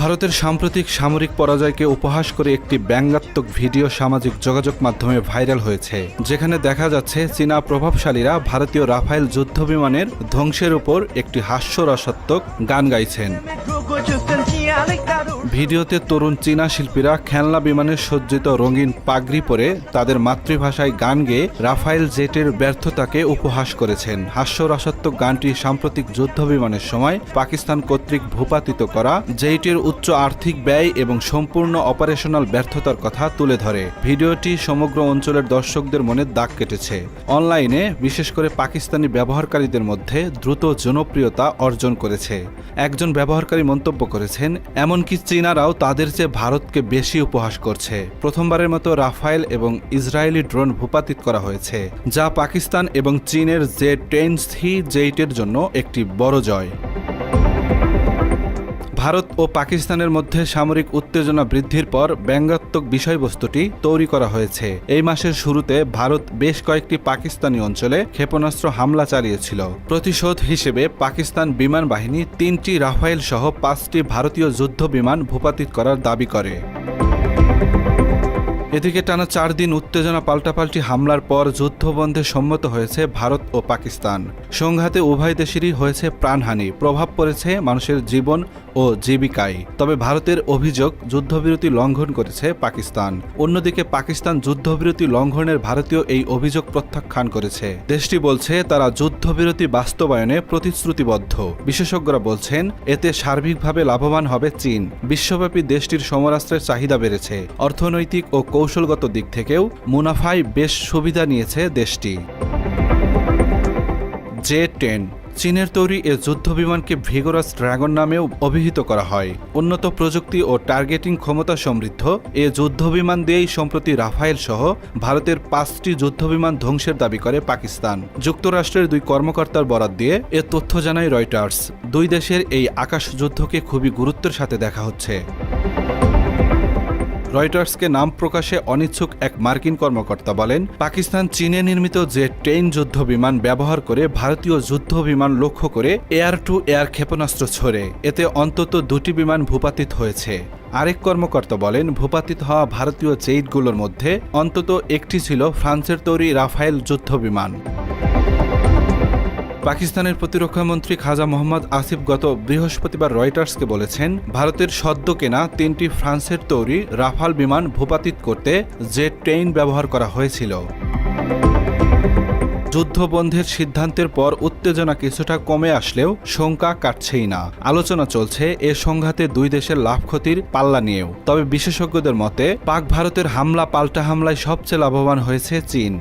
ভারতের সাম্প্রতিক সামরিক পরাজয়কে উপহাস করে একটি ব্যঙ্গাত্মক ভিডিও সামাজিক যোগাযোগ মাধ্যমে ভাইরাল হয়েছে, যেখানে দেখা যাচ্ছে চীনা প্রভাবশালীরা ভারতীয় রাফায়েল যুদ্ধবিমানের ধ্বংসের উপর একটি হাস্যরসাত্মক গান গাইছেন। ভিডিওতে তরুণ চীনা শিল্পীরা খেলনা বিমানের সজ্জিত রঙিন পাগড়ি পরে তাদের মাতৃভাষায় গান গেয়ে রাফায়েল জেটের ব্যর্থতাকে উপহাস করেছেন। হাস্যরসাত্মক গানটি সাম্প্রতিক যুদ্ধবিমানের সময় পাকিস্তান কর্তৃক ভূপাতিত করা জেটের উচ্চ আর্থিক ব্যয় এবং সম্পূর্ণ অপারেশনাল ব্যর্থতার কথা তুলে ধরে। ভিডিওটি সমগ্র অঞ্চলের দর্শকদের মনে দাগ কেটেছে। অনলাইনে বিশেষ করে পাকিস্তানি ব্যবহারকারীদের মধ্যে দ্রুত জনপ্রিয়তা অর্জন করেছে। একজন ব্যবহারকারী মন্তব্য করেছেন, এমনকি চীনারাও তাদের চেয়ে ভারতকে বেশি উপহাস করছে। প্রথমবারের মতো রাফায়েল এবং ইসরায়েলি ড্রোন ভূপাতিত করা হয়েছে, যা পাকিস্তান এবং চীনের J-10C জেটের জন্য একটি বড় জয়। ভারত ও পাকিস্তানের মধ্যে সামরিক উত্তেজনা বৃদ্ধির পর ব্যঙ্গাত্মক বিষয়বস্তুটি তৈরি করা হয়েছে। এই মাসের শুরুতে ভারত বেশ কয়েকটি পাকিস্তানি অঞ্চলে ক্ষেপণাস্ত্র হামলা চালিয়েছিল। প্রতিশোধ হিসেবে পাকিস্তান বিমান বাহিনী 3টি রাফায়েল সহ 5টি ভারতীয় যুদ্ধ বিমান ভূপাতিত করার দাবি করে। এদিকে টানা 4 দিন উত্তেজনা পাল্টাপাল্টি হামলার পর যুদ্ধবন্ধে সম্মত হয়েছে ভারত ও পাকিস্তান। সংঘাতে উভয় দেশেরই হয়েছে প্রাণহানি, প্রভাব পড়েছে মানুষের জীবন ও জীবিকায়। তবে ভারতের অভিযোগ যুদ্ধবিরতি লঙ্ঘন করেছে পাকিস্তান। অন্যদিকে পাকিস্তান যুদ্ধবিরতি লঙ্ঘনের ভারতীয় এই অভিযোগ প্রত্যাখ্যান করেছে। দেশটি বলছে তারা যুদ্ধবিরতি বাস্তবায়নে প্রতিশ্রুতিবদ্ধ। বিশেষজ্ঞরা বলছেন এতে সার্বিকভাবে লাভবান হবে চীন। বিশ্বব্যাপী দেশটির সমরাস্ত্রের চাহিদা বেড়েছে। অর্থনৈতিক ও কৌশলগত দিক থেকেও মুনাফায় বেশ সুবিধা নিয়েছে দেশটি। J-10 চীনের তৈরি এ যুদ্ধবিমানকে ভিগোরাস ড্রাগন নামেও অভিহিত করা হয়। উন্নত প্রযুক্তি ও টার্গেটিং ক্ষমতা সমৃদ্ধ এ যুদ্ধবিমান দিয়েই সম্প্রতি রাফায়েল সহ ভারতের 5টি যুদ্ধবিমান ধ্বংসের দাবি করে পাকিস্তান। যুক্তরাষ্ট্রের 2 কর্মকর্তার বরাত দিয়ে এ তথ্য জানায় রয়টার্স। 2 দেশের এই আকাশ যুদ্ধকে খুবই গুরুত্বের সাথে দেখা হচ্ছে। রয়টার্সকে নাম প্রকাশে অনিচ্ছুক এক মার্কিন কর্মকর্তা বলেন, পাকিস্তান চীনে নির্মিত J-10 যুদ্ধবিমান ব্যবহার করে ভারতীয় যুদ্ধবিমান লক্ষ্য করে এয়ার টু এয়ার ক্ষেপণাস্ত্র ছোড়ে। এতে অন্তত 2টি বিমান ভূপাতিত হয়েছে। আরেক কর্মকর্তা বলেন, ভূপাতিত হওয়া ভারতীয় জেটগুলোর মধ্যে অন্তত একটি ছিল ফ্রান্সের তৈরি রাফায়েল যুদ্ধবিমান। পাকিস্তানের প্রতিরক্ষামন্ত্রী খাজা মোহাম্মদ আসিফ গত বৃহস্পতিবার রয়টার্সকে বলেছেন, ভারতের সদ্য কেনা 3টি ফ্রান্সের তৈরি রাফাল বিমান ভূপাতিত করতে J-10 ব্যবহার করা হয়েছিল। যুদ্ধবন্ধের সিদ্ধান্তের পর উত্তেজনা কিছুটা কমে আসলেও শঙ্কা কাটছেই না। আলোচনা চলছে এ সংঘাতে 2 দেশের লাভ ক্ষতির পাল্লা নিয়েও। তবে বিশেষজ্ঞদের মতে পাক ভারতের হামলা পাল্টা হামলায় সবচেয়ে লাভবান হয়েছে চীন।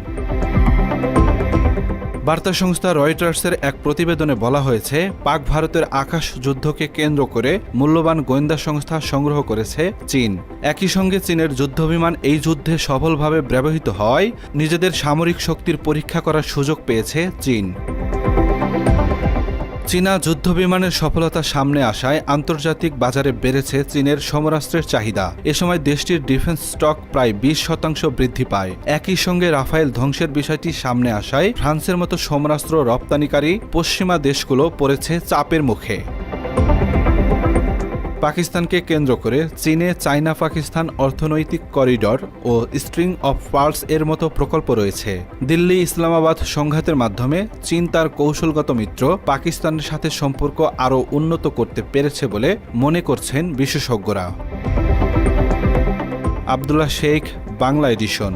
বার্তা সংস্থা রয়টার্সের এক প্রতিবেদনে বলা হয়েছে, পাক ভারতের আকাশ যুদ্ধকে কেন্দ্র করে মূল্যবান গোয়েন্দা সংস্থা সংগ্রহ করেছে চীন। একই সঙ্গে চীনের যুদ্ধবিমান এই যুদ্ধে সফলভাবে ব্যবহৃত হওয়ায় নিজেদের সামরিক শক্তির পরীক্ষা করার সুযোগ পেয়েছে চীন। চীনা যুদ্ধবিমানের সফলতা সামনে আসায় আন্তর্জাতিক বাজারে বেড়েছে চীনের সমরাস্ত্রের চাহিদা। এ সময় দেশটির ডিফেন্স স্টক প্রায় 20% বৃদ্ধি পায়। একই সঙ্গে রাফায়েল ধ্বংসের বিষয়টি সামনে আসায় ফ্রান্সের মতো সমরাস্ত্র রপ্তানিকারী পশ্চিমা দেশগুলো পড়েছে চাপের মুখে। পাকিস্তানকে কেন্দ্র করে চীনে চায়না পাকিস্তান অর্থনৈতিক করিডর ও স্ট্রিং অফ পার্লস এর মতো প্রকল্প রয়েছে। দিল্লি ইসলামাবাদ সংঘাতের মাধ্যমে চীন তার কৌশলগত মিত্র পাকিস্তানের সাথে সম্পর্ক আরও উন্নত করতে পেরেছে বলে মনে করছেন বিশেষজ্ঞরা। আব্দুল্লাহ শেখ, বাংলা এডিশন।